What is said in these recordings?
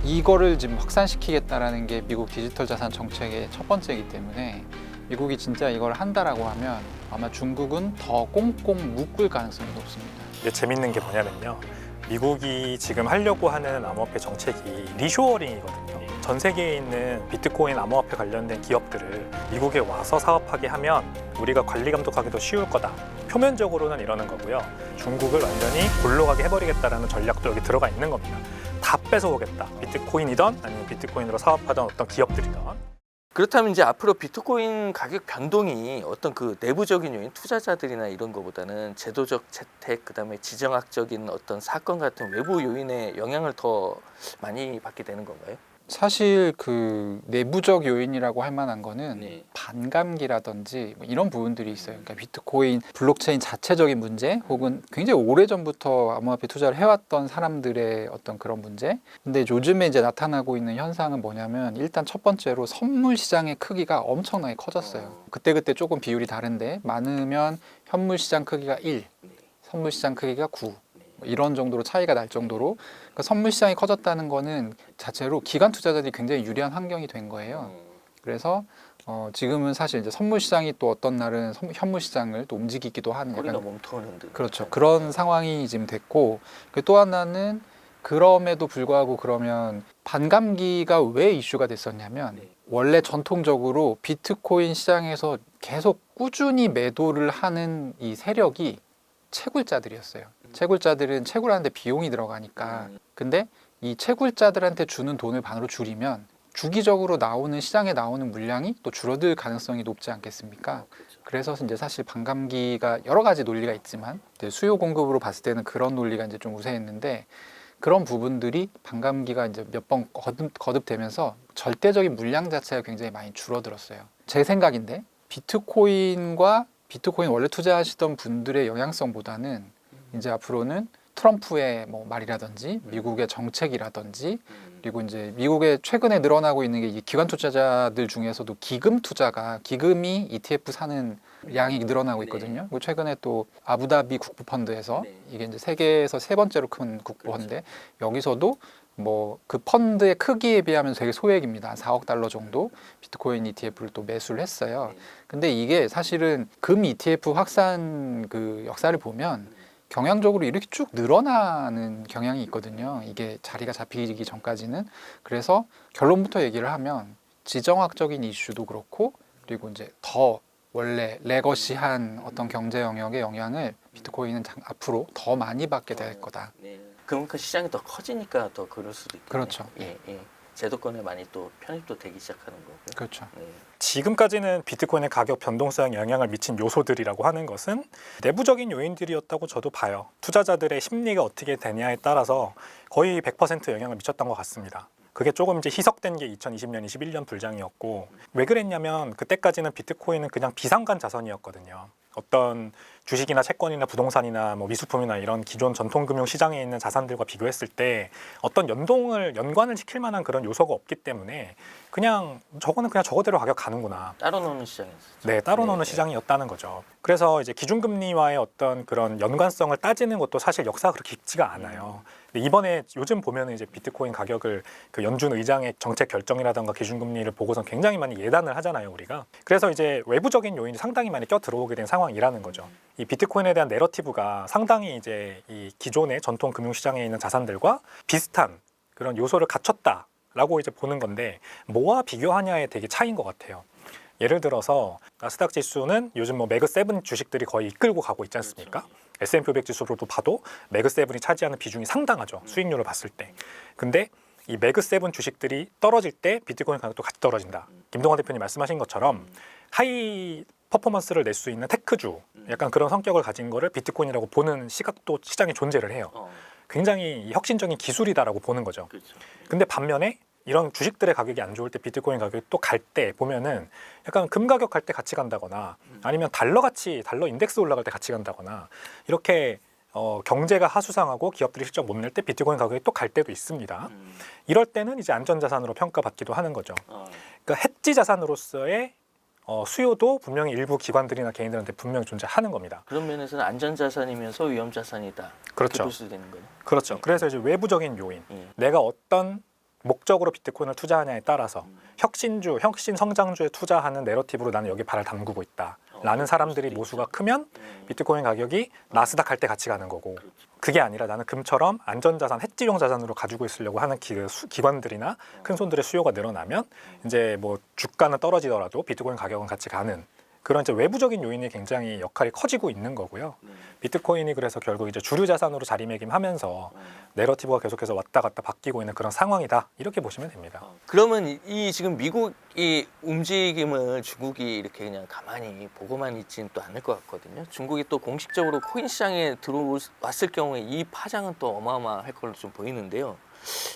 이거를 지금 확산시키겠다라는 게 미국 디지털 자산 정책의 첫 번째이기 때문에 미국이 진짜 이걸 한다라고 하면 아마 중국은 더 꽁꽁 묶을 가능성이 높습니다. 이게 재밌는 게 뭐냐면요. 미국이 지금 하려고 하는 암호화폐 정책이 리쇼어링이거든요. 전 세계에 있는 비트코인 암호화폐 관련된 기업들을 미국에 와서 사업하게 하면 우리가 관리 감독하기도 쉬울 거다. 표면적으로는 이러는 거고요. 중국을 완전히 골로 가게 해버리겠다라는 전략도 여기 들어가 있는 겁니다. 다 뺏어오겠다. 비트코인이던 아니면 비트코인으로 사업하던 어떤 기업들이던. 그렇다면 이제 앞으로 비트코인 가격 변동이 어떤 그 내부적인 요인, 투자자들이나 이런 거보다는 제도적 재택, 그다음에 지정학적인 어떤 사건 같은 외부 요인의 영향을 더 많이 받게 되는 건가요? 사실 그 내부적 요인이라고 할 만한 거는 네. 반감기라든지 뭐 이런 부분들이 있어요. 그러니까 비트코인 블록체인 자체적인 문제 혹은 굉장히 오래전부터 암호화폐 투자를 해왔던 사람들의 어떤 그런 문제. 근데 요즘에 이제 나타나고 있는 현상은 뭐냐면 일단 첫 번째로 선물 시장의 크기가 엄청나게 커졌어요. 그때그때 조금 비율이 다른데 많으면 현물 시장 크기가 1, 선물 시장 크기가 9. 이런 정도로 차이가 날 정도로 그러니까 선물 시장이 커졌다는 거는 자체로 기관 투자자들이 굉장히 유리한 환경이 된 거예요. 그래서 지금은 사실 이제 선물 시장이 또 어떤 날은 현물 시장을 또 움직이기도 하는 거리가 몸터는 듯. 그렇죠. 그런 상황이 지금 됐고 또 하나는 그럼에도 불구하고 그러면 반감기가 왜 이슈가 됐었냐면 원래 전통적으로 비트코인 시장에서 계속 꾸준히 매도를 하는 이 세력이 채굴자들이었어요. 채굴자들은 채굴하는데 비용이 들어가니까. 근데 이 채굴자들한테 주는 돈을 반으로 줄이면 주기적으로 나오는 시장에 나오는 물량이 또 줄어들 가능성이 높지 않겠습니까? 그래서 이제 사실 반감기가 여러 가지 논리가 있지만 이제 수요 공급으로 봤을 때는 그런 논리가 이제 좀 우세했는데 그런 부분들이 반감기가 이제 몇 번 거듭되면서 절대적인 물량 자체가 굉장히 많이 줄어들었어요. 제 생각인데 비트코인 원래 투자하시던 분들의 영향성보다는 이제 앞으로는 트럼프의 뭐 말이라든지 미국의 정책이라든지 그리고 이제 미국에 최근에 늘어나고 있는 게 이 기관 투자자들 중에서도 기금이 ETF 사는 양이 늘어나고 있거든요. 그리고 최근에 또 아부다비 국부 펀드에서 이게 이제 세계에서 세 번째로 큰 국부 펀드 여기서도 뭐 그 펀드의 크기에 비하면 되게 소액입니다. 4억 달러 정도 비트코인 ETF를 또 매수를 했어요. 근데 이게 사실은 금 ETF 확산 그 역사를 보면 경향적으로 이렇게 쭉 늘어나는 경향이 있거든요. 이게 자리가 잡히기 전까지는. 그래서 결론부터 얘기를 하면 지정학적인 이슈도 그렇고 그리고 이제 더 원래 레거시한 어떤 경제 영역의 영향을 비트코인은 앞으로 더 많이 받게 될 거다. 그럼 그 시장이 더 커지니까 더 그럴 수도 있겠네요. 그렇죠. 제도권에 많이 또 편입도 되기 시작하는 거고요. 그렇죠. 지금까지는 비트코인의 가격 변동성에 영향을 미친 요소들이라고 하는 것은 내부적인 요인들이었다고 저도 봐요. 투자자들의 심리가 어떻게 되냐에 따라서 거의 100% 영향을 미쳤던 것 같습니다. 그게 조금 이제 희석된 게 2020년, 21년 불장이었고 왜 그랬냐면 그때까지는 비트코인은 그냥 비상간 자산이었거든요. 어떤 주식이나 채권이나 부동산이나 뭐 미술품이나 이런 기존 전통금융 시장에 있는 자산들과 비교했을 때 어떤 연관을 시킬 만한 그런 요소가 없기 때문에 그냥 저거는 그냥 저거대로 가격 가는구나. 따로 노는 시장이었어요. 네, 따로 노는 시장이었다는 거죠. 그래서 이제 기준금리와의 어떤 그런 연관성을 따지는 것도 사실 역사가 그렇게 깊지가 않아요. 근데 이번에 요즘 보면은 이제 비트코인 가격을 그 연준 의장의 정책 결정이라든가 기준금리를 보고선 굉장히 많이 예단을 하잖아요, 우리가. 그래서 이제 외부적인 요인이 상당히 많이 껴 들어오게 된 상황이라는 거죠. 이 비트코인에 대한 내러티브가 상당히 이제 이 기존의 전통 금융시장에 있는 자산들과 비슷한 그런 요소를 갖췄다라고 이제 보는 건데 뭐와 비교하냐에 되게 차이인 것 같아요. 예를 들어서 나스닥 지수는 요즘 뭐 매그7 주식들이 거의 이끌고 가고 있지 않습니까? S&P 500 지수로도 봐도 매그7이 차지하는 비중이 상당하죠. 수익률을 봤을 때. 근데 이 매그7 주식들이 떨어질 때 비트코인 가격도 같이 떨어진다. 김동환 대표님 말씀하신 것처럼 하이 퍼포먼스를 낼 수 있는 테크주 약간 그런 성격을 가진 거를 비트코인이라고 보는 시각도 시장에 존재를 해요. 굉장히 혁신적인 기술이다라고 보는 거죠. 근데 반면에 이런 주식들의 가격이 안 좋을 때 비트코인 가격이 또 갈 때 보면은 약간 금 가격 갈 때 같이 간다거나 아니면 달러 인덱스 올라갈 때 같이 간다거나 이렇게 경제가 하수상하고 기업들이 실적 못 낼 때 비트코인 가격이 또 갈 때도 있습니다. 이럴 때는 이제 안전자산으로 평가받기도 하는 거죠. 그러니까 해지 자산으로서의 수요도 분명히 일부 기관들이나 개인들한테 분명히 존재하는 겁니다. 그런 면에서는 안전자산이면서 위험자산이다. 그렇죠. 볼 수 되는 거예요. 그렇죠. 그래서 이제 외부적인 요인, 내가 어떤 목적으로 비트코인을 투자하냐에 따라서 혁신주, 혁신 성장주에 투자하는 내러티브로 나는 여기 발을 담그고 있다라는 사람들이 모수가 크면 비트코인 가격이 나스닥 할 때 같이 가는 거고, 그게 아니라 나는 금처럼 안전자산, 해지용 자산으로 가지고 있으려고 하는 기관들이나 큰 손들의 수요가 늘어나면 이제 뭐 주가는 떨어지더라도 비트코인 가격은 같이 가는 그런 이제 외부적인 요인이 굉장히 역할이 커지고 있는 거고요. 비트코인이 그래서 결국 이제 주류 자산으로 자리매김하면서 내러티브가 계속해서 왔다 갔다 바뀌고 있는 그런 상황이다, 이렇게 보시면 됩니다. 그러면 이 지금 미국이 움직임을 중국이 이렇게 그냥 가만히 보고만 있지는 또 않을 것 같거든요. 중국이 또 공식적으로 코인 시장에 들어왔을 경우에 이 파장은 또 어마어마할 걸로 좀 보이는데요.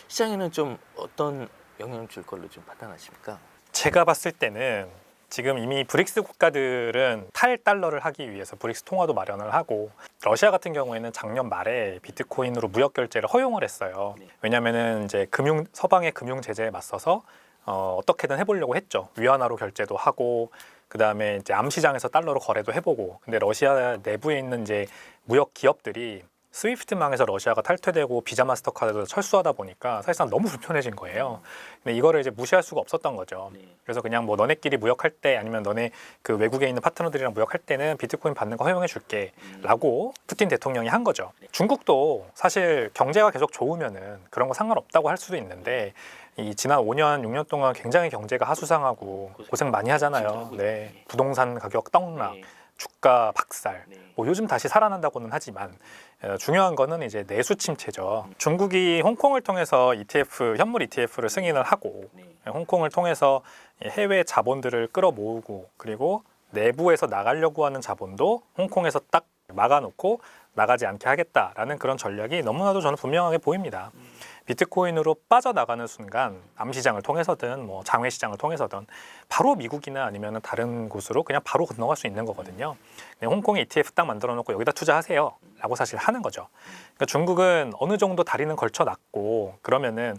시장에는 좀 어떤 영향을 줄 걸로 좀 판단하십니까? 제가 봤을 때는 지금 이미 브릭스 국가들은 탈달러를 하기 위해서 브릭스 통화도 마련을 하고, 러시아 같은 경우에는 작년 말에 비트코인으로 무역 결제를 허용을 했어요. 왜냐하면은 이제 서방의 금융 제재에 맞서서 어떻게든 해보려고 했죠. 위안화로 결제도 하고, 그 다음에 이제 암 시장에서 달러로 거래도 해보고. 근데 러시아 내부에 있는 이제 무역 기업들이 스위프트망에서 러시아가 탈퇴되고 비자 마스터카드도 철수하다 보니까 사실상 너무 불편해진 거예요. 근데 이거를 이제 무시할 수가 없었던 거죠. 그래서 그냥 뭐 너네끼리 무역할 때 아니면 너네 그 외국에 있는 파트너들이랑 무역할 때는 비트코인 받는 거 허용해 줄게 라고 푸틴 대통령이 한 거죠. 중국도 사실 경제가 계속 좋으면은 그런 거 상관없다고 할 수도 있는데, 이 지난 5년, 6년 동안 굉장히 경제가 하수상하고 고생 많이 하잖아요. 네. 부동산 가격 떡락, 주가 박살. 뭐 요즘 다시 살아난다고는 하지만 중요한 거는 이제 내수 침체죠. 중국이 홍콩을 통해서 ETF, 현물 ETF를 승인을 하고, 홍콩을 통해서 해외 자본들을 끌어모으고, 그리고 내부에서 나가려고 하는 자본도 홍콩에서 딱 막아놓고 나가지 않게 하겠다라는 그런 전략이 너무나도 저는 분명하게 보입니다. 비트코인으로 빠져나가는 순간 암시장을 통해서든 뭐 장외시장을 통해서든 바로 미국이나 아니면 다른 곳으로 그냥 바로 건너갈 수 있는 거거든요. 그냥 홍콩에 ETF 딱 만들어 놓고 여기다 투자하세요 라고 사실 하는 거죠. 그러니까 중국은 어느 정도 다리는 걸쳐놨고, 그러면은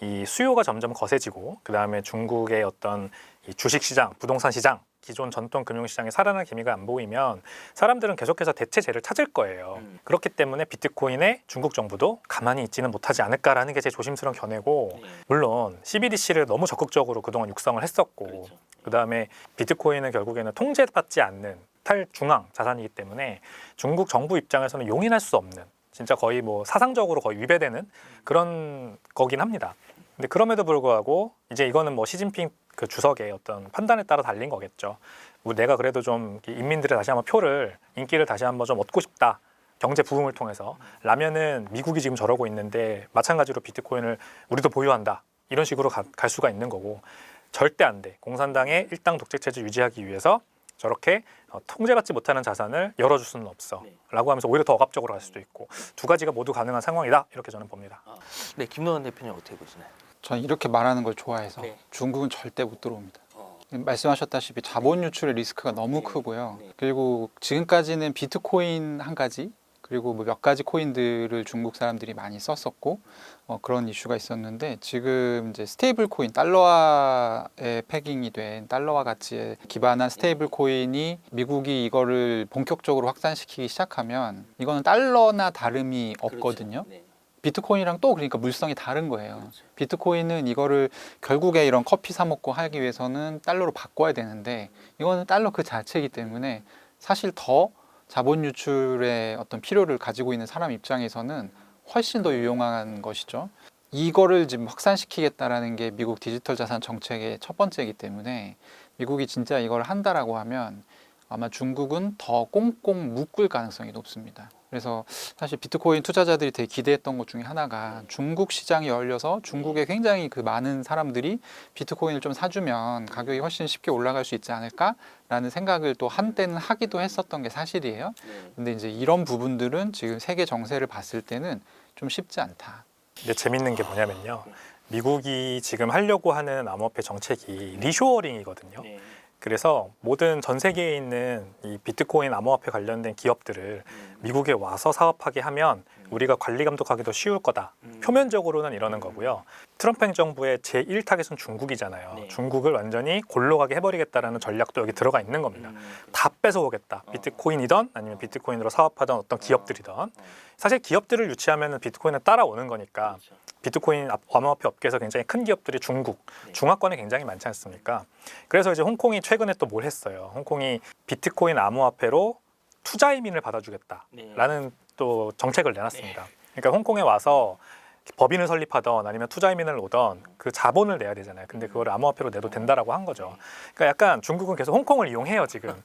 이 수요가 점점 거세지고, 그 다음에 중국의 어떤 이 주식시장, 부동산 시장, 기존 전통 금융시장에 살아날 기미가 안 보이면 사람들은 계속해서 대체제를 찾을 거예요. 그렇기 때문에 비트코인에 중국 정부도 가만히 있지는 못하지 않을까라는 게 제 조심스러운 견해고, 물론 CBDC를 너무 적극적으로 그동안 육성을 했었고, 그다음에 비트코인은 결국에는 통제받지 않는 탈중앙 자산이기 때문에 중국 정부 입장에서는 용인할 수 없는, 진짜 거의 뭐 사상적으로 거의 위배되는 그런 거긴 합니다. 근데 그럼에도 불구하고 이제 이거는 뭐 시진핑 그 주석의 어떤 판단에 따라 달린 거겠죠. 뭐 내가 그래도 좀 인민들의 다시 한번 인기를 다시 한번 좀 얻고 싶다, 경제 부흥을 통해서 라면은 미국이 지금 저러고 있는데 마찬가지로 비트코인을 우리도 보유한다, 이런 식으로 갈 수가 있는 거고, 절대 안 돼. 공산당의 일당 독재 체제 유지하기 위해서 저렇게 통제받지 못하는 자산을 열어줄 수는 없어 라고 하면서 오히려 더 억압적으로 갈 수도 있고, 두 가지가 모두 가능한 상황이다, 이렇게 저는 봅니다. 네, 김노환 대표님 어떻게 보시나요? 전 이렇게 말하는 걸 좋아해서 중국은 절대 못 들어옵니다. 말씀하셨다시피 자본 유출의 리스크가 너무 크고요. 그리고 지금까지는 비트코인 한 가지, 그리고 뭐 몇 가지 코인들을 중국 사람들이 많이 썼었고 그런 이슈가 있었는데, 지금 이제 스테이블 코인, 달러화에 패깅이 된 달러화 가치에 기반한 스테이블 코인이 미국이 이거를 본격적으로 확산시키기 시작하면 이거는 달러나 다름이 없거든요. 비트코인이랑 또 그러니까 물성이 다른 거예요. 비트코인은 이거를 결국에 이런 커피 사 먹고 하기 위해서는 달러로 바꿔야 되는데, 이거는 달러 그 자체이기 때문에 사실 더 자본 유출의 어떤 필요를 가지고 있는 사람 입장에서는 훨씬 더 유용한 것이죠. 이거를 지금 확산시키겠다라는 게 미국 디지털 자산 정책의 첫 번째이기 때문에, 미국이 진짜 이걸 한다라고 하면 아마 중국은 더 꽁꽁 묶을 가능성이 높습니다. 그래서 사실 비트코인 투자자들이 되게 기대했던 것 중에 하나가 중국 시장이 열려서 중국에 굉장히 그 많은 사람들이 비트코인을 좀 사주면 가격이 훨씬 쉽게 올라갈 수 있지 않을까라는 생각을 또 한때는 하기도 했었던 게 사실이에요. 근데 이제 이런 부분들은 지금 세계 정세를 봤을 때는 좀 쉽지 않다. 근데 재밌는 게 뭐냐면요, 미국이 지금 하려고 하는 암호화폐 정책이 리쇼어링이거든요. 그래서 모든 전 세계에 있는 이 비트코인 암호화폐 관련된 기업들을 미국에 와서 사업하게 하면 우리가 관리 감독하기도 쉬울 거다. 표면적으로는 이러는 거고요. 트럼프 행정부의 제1타겟은 중국이잖아요. 네. 중국을 완전히 골로 가게 해버리겠다라는 전략도 여기 들어가 있는 겁니다. 다 뺏어오겠다. 비트코인이든 아니면 비트코인으로 사업하던 어떤 기업들이든 사실 기업들을 유치하면 비트코인은 따라오는 거니까 비트코인 암호화폐 업계에서 굉장히 큰 기업들이 중국, 중화권에 굉장히 많지 않습니까? 그래서 이제 홍콩이 최근에 또 뭘 했어요. 홍콩이 비트코인 암호화폐로 투자 이민을 받아주겠다라는 또 정책을 내놨습니다. 그러니까 홍콩에 와서 법인을 설립하던 아니면 투자 이민을 오던 그 자본을 내야 되잖아요. 근데 그걸 암호화폐로 내도 된다라고 한 거죠. 그러니까 약간 중국은 계속 홍콩을 이용해요 지금.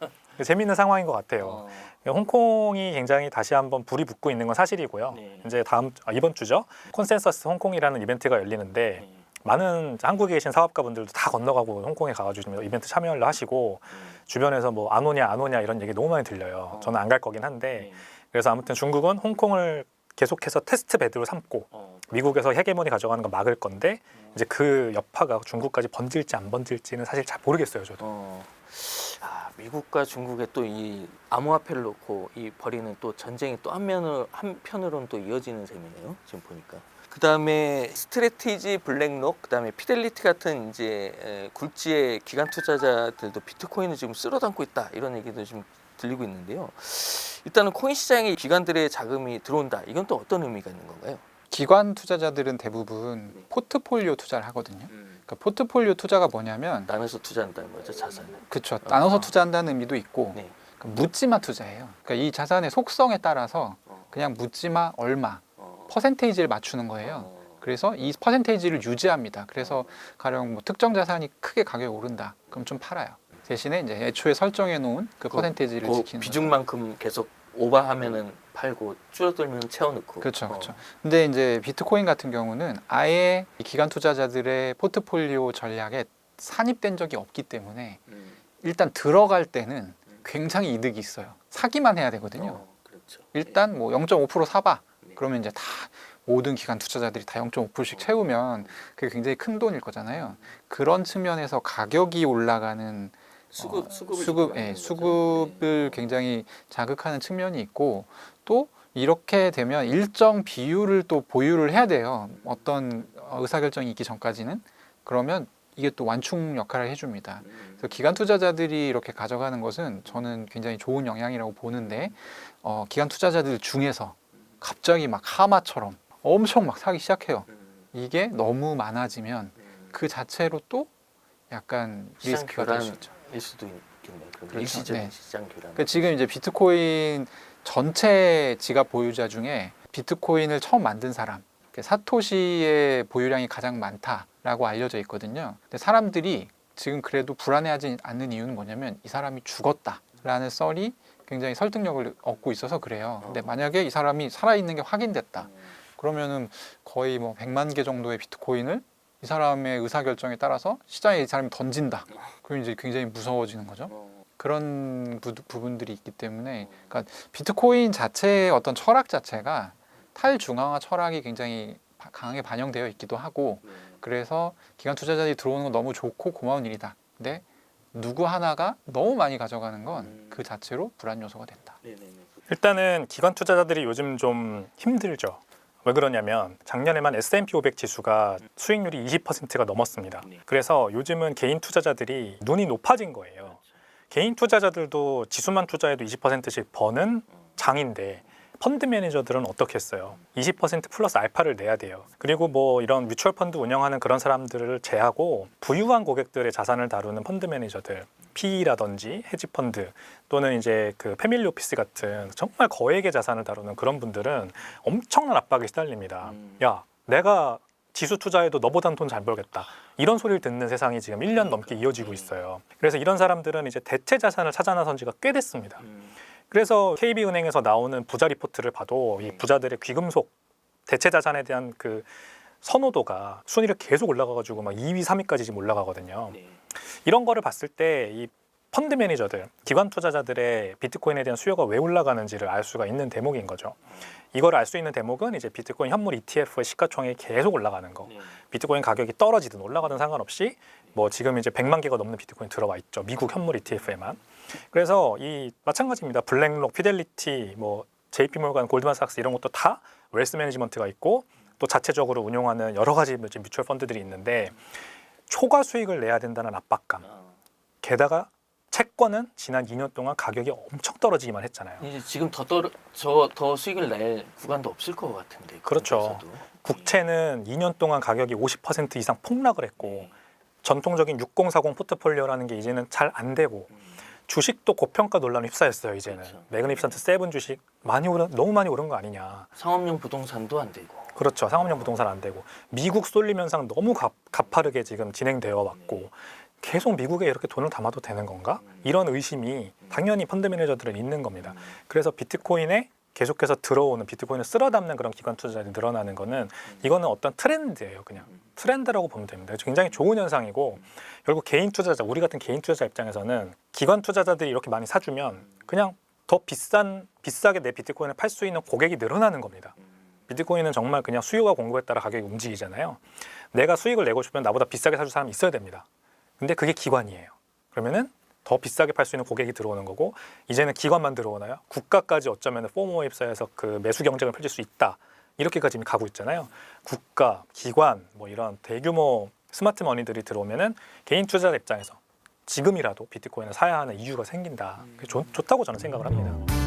재미있는 상황인 것 같아요. 홍콩이 굉장히 다시 한번 불이 붙고 있는 건 사실이고요. 이제 이번 주죠. 콘센서스 홍콩이라는 이벤트가 열리는데 많은 한국에 계신 사업가분들도 다 건너가고 홍콩에 가가지고 이벤트 참여를 하시고 주변에서 뭐 안 오냐 이런 얘기 너무 많이 들려요. 저는 안 갈 거긴 한데 그래서 아무튼 중국은 홍콩을 계속해서 테스트 베드로 삼고 미국에서 헤게모니 가져가는 거 막을 건데 이제 그 여파가 중국까지 번질지 안 번질지는 사실 잘 모르겠어요 저도. 미국과 중국의 또 이 암호화폐를 놓고 이 벌이는 또 전쟁이 또 한편으로는 또 이어지는 셈이네요. 지금 보니까. 그 다음에 스트래티지, 블랙록, 그 다음에 피델리티 같은 이제 굴지의 기관 투자자들도 비트코인을 지금 쓸어담고 있다 이런 얘기도 지금 들리고 있는데요. 일단은 코인 시장에 기관들의 자금이 들어온다. 이건 또 어떤 의미가 있는 건가요? 기관 투자자들은 대부분 포트폴리오 투자를 하거든요. 그러니까 포트폴리오 투자가 뭐냐면 나눠서 투자한다는 거죠, 자산을. 그렇죠. 나눠서 투자한다는 의미도 있고 네. 그러니까 묻지마 투자예요. 그러니까 이 자산의 속성에 따라서 그냥 묻지마 얼마 퍼센테이지를 맞추는 거예요. 그래서 이 퍼센테이지를 유지합니다. 그래서 가령 뭐 특정 자산이 크게 가격이 오른다. 그럼 좀 팔아요. 대신에 이제 애초에 설정해 놓은 그 퍼센테이지를 그 지키는 비중만큼 계속 오버하면은 팔고 줄어들면 채워넣고. 그렇죠, 그렇죠. 근데 이제 비트코인 같은 경우는 아예 이 기관 투자자들의 포트폴리오 전략에 산입된 적이 없기 때문에 일단 들어갈 때는 굉장히 이득이 있어요. 사기만 해야 되거든요. 그렇죠. 일단 뭐 0.5% 사봐. 그러면 이제 다 모든 기관 투자자들이 다 0.5%씩 채우면 그게 굉장히 큰 돈일 거잖아요. 그런 측면에서 가격이 올라가는 수급을 굉장히 자극하는 측면이 있고 또 이렇게 되면 일정 비율을 또 보유를 해야 돼요. 어떤 의사결정이 있기 전까지는. 그러면 이게 또 완충 역할을 해줍니다. 그래서 기관 투자자들이 이렇게 가져가는 것은 저는 굉장히 좋은 영향이라고 보는데 기관 투자자들 중에서 갑자기 막 하마처럼 엄청 막 사기 시작해요. 이게 너무 많아지면 그 자체로 또 약간 리스크가 될 수 있죠. 일 수도 있겠네요. 그렇죠. 일시적인 네. 시장 교란. 그러니까 지금 이제 비트코인 전체 지갑 보유자 중에 비트코인을 처음 만든 사람, 사토시의 보유량이 가장 많다라고 알려져 있거든요. 근데 사람들이 지금 그래도 불안해하지 않는 이유는 뭐냐면 이 사람이 죽었다라는 썰이 굉장히 설득력을 얻고 있어서 그래요. 근데 만약에 이 사람이 살아있는 게 확인됐다. 그러면은 거의 뭐 100만 개 정도의 비트코인을 이 사람의 의사결정에 따라서 시장에 이 사람이 던진다. 그럼 이제 굉장히 무서워지는 거죠. 그런 부분들이 있기 때문에 그러니까 비트코인 자체의 어떤 철학 자체가 탈중앙화 철학이 굉장히 강하게 반영되어 있기도 하고 그래서 기관 투자자들이 들어오는 건 너무 좋고 고마운 일이다. 근데 누구 하나가 너무 많이 가져가는 건 그 자체로 불안 요소가 된다. 일단은 기관 투자자들이 요즘 좀 힘들죠. 왜 그러냐면 작년에만 S&P 500 지수가 수익률이 20%가 넘었습니다. 그래서 요즘은 개인 투자자들이 눈이 높아진 거예요. 개인 투자자들도 지수만 투자해도 20%씩 버는 장인데 펀드 매니저들은 어떻게 했어요? 20% 플러스 알파를 내야 돼요. 그리고 뭐 이런 뮤추얼 펀드 운영하는 그런 사람들을 제하고 부유한 고객들의 자산을 다루는 펀드 매니저들, PE라든지 헤지 펀드 또는 이제 그 패밀리 오피스 같은 정말 거액의 자산을 다루는 그런 분들은 엄청난 압박에 시달립니다. 야, 내가 지수 투자해도 너보단 돈 잘 벌겠다. 이런 소리를 듣는 세상이 지금 1년 넘게 이어지고 있어요. 그래서 이런 사람들은 이제 대체 자산을 찾아 나선 지가 꽤 됐습니다. 그래서 KB은행에서 나오는 부자 리포트를 봐도 이 부자들의 귀금속 대체 자산에 대한 그 선호도가 순위를 계속 올라가가지고 막 2위, 3위까지 지금 올라가거든요. 이런 거를 봤을 때 이 펀드 매니저들, 기관 투자자들의 비트코인에 대한 수요가 왜 올라가는지를 알 수가 있는 대목인 거죠. 이걸 알 수 있는 대목은 이제 비트코인 현물 ETF의 시가총액이 계속 올라가는 거. 비트코인 가격이 떨어지든 올라가든 상관없이 뭐 지금 이제 100만 개가 넘는 비트코인 들어와 있죠. 미국 현물 ETF에만. 그래서 이 마찬가지입니다. 블랙록, 피델리티, 뭐 JP모건, 골드만삭스 이런 것도 다 웰스 매니지먼트가 있고 또 자체적으로 운용하는 여러 가지 뮤추얼 펀드들이 있는데 초과 수익을 내야 된다는 압박감. 게다가 채권은 지난 2년 동안 가격이 엄청 떨어지기만 했잖아요. 이제 지금 더 수익을 낼 구간도 없을 것 같은데. 그렇죠. 그래서도. 국채는 2년 동안 가격이 50% 이상 폭락을 했고 전통적인 6040 포트폴리오라는 게 이제는 잘 안 되고 주식도 고평가 논란에 휩싸였어요. 이제는 그렇죠. 매그니피선트 7 주식 너무 많이 오른 거 아니냐. 상업용 부동산도 안 되고. 그렇죠. 상업용 부동산 안 되고 미국 쏠림 현상 너무 가파르게 지금 진행되어 왔고 계속 미국에 이렇게 돈을 담아도 되는 건가? 이런 의심이 당연히 펀드 매니저들은 있는 겁니다. 그래서 비트코인에 계속해서 들어오는 비트코인을 쓸어 담는 그런 기관 투자자들이 늘어나는 거는 이거는 어떤 트렌드예요. 그냥 트렌드라고 보면 됩니다. 굉장히 좋은 현상이고 결국 개인 투자자, 우리 같은 개인 투자자 입장에서는 기관 투자자들이 이렇게 많이 사주면 그냥 더 비싸게 내 비트코인을 팔 수 있는 고객이 늘어나는 겁니다. 비트코인은 정말 그냥 수요와 공급에 따라 가격이 움직이잖아요. 내가 수익을 내고 싶으면 나보다 비싸게 사줄 사람이 있어야 됩니다. 근데 그게 기관이에요. 그러면은 더 비싸게 팔 수 있는 고객이 들어오는 거고 이제는 기관만 들어오나요? 국가까지 어쩌면 포모에 휩싸여서 그 매수 경쟁을 펼칠 수 있다. 이렇게까지 이미 가고 있잖아요. 국가, 기관, 뭐 이런 대규모 스마트 머니들이 들어오면은 개인 투자자 입장에서 지금이라도 비트코인을 사야 하는 이유가 생긴다. 좋다고 저는 생각을 합니다.